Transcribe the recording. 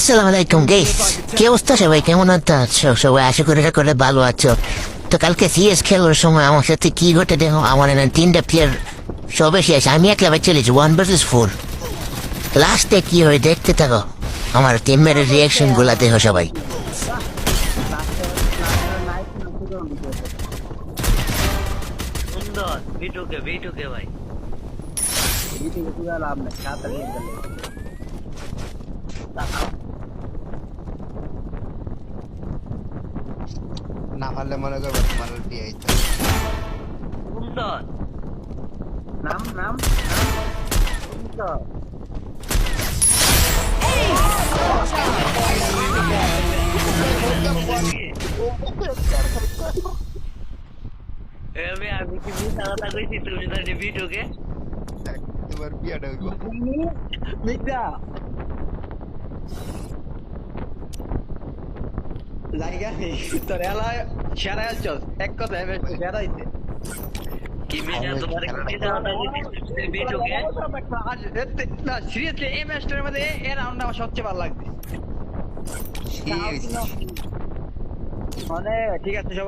আসসালামু আলাইকুম গাইস, কি অবস্থা সবাই? কেমন আছো সবাই? আশা করি সকলে ভালো আছো। তো কালকে সিএস খেলার সময় আমার সাথে কি ঘটে দেখো। আমার এখানে 3টা প্লেয়ার সবে শেষ, আমি একলা বাচ্চা চলেছি 1 vs 4। লাস্টে কি হয় দেখতে থাকো, আমার টিমের রিয়াকশন গুলা দেখো সবাই। সুন্দর বিটুকে বিটুকে ভাই না মারলে মনে করবো তোমার দিয়ে সুন্দর নাম নাম সুন্দর আমি কি মিথ্যা কথা কইছি? তুমি জানি বিটুকে তোমার বিয়াটা হইব মিথ্যা জায়গা নেই তোর এলাকায় সেরা চল এক কথায় সেরা হইছে কি মিথ্যা তোমার কি মিথ্যা কথা কইছি? তুমি বিটুকে না সিরিয়াসলি এই ম্যাচটার মধ্যে এই রাউন্ডটা আমার সবচেয়ে ভালো লাগছে মানে ঠিক আছে সবাই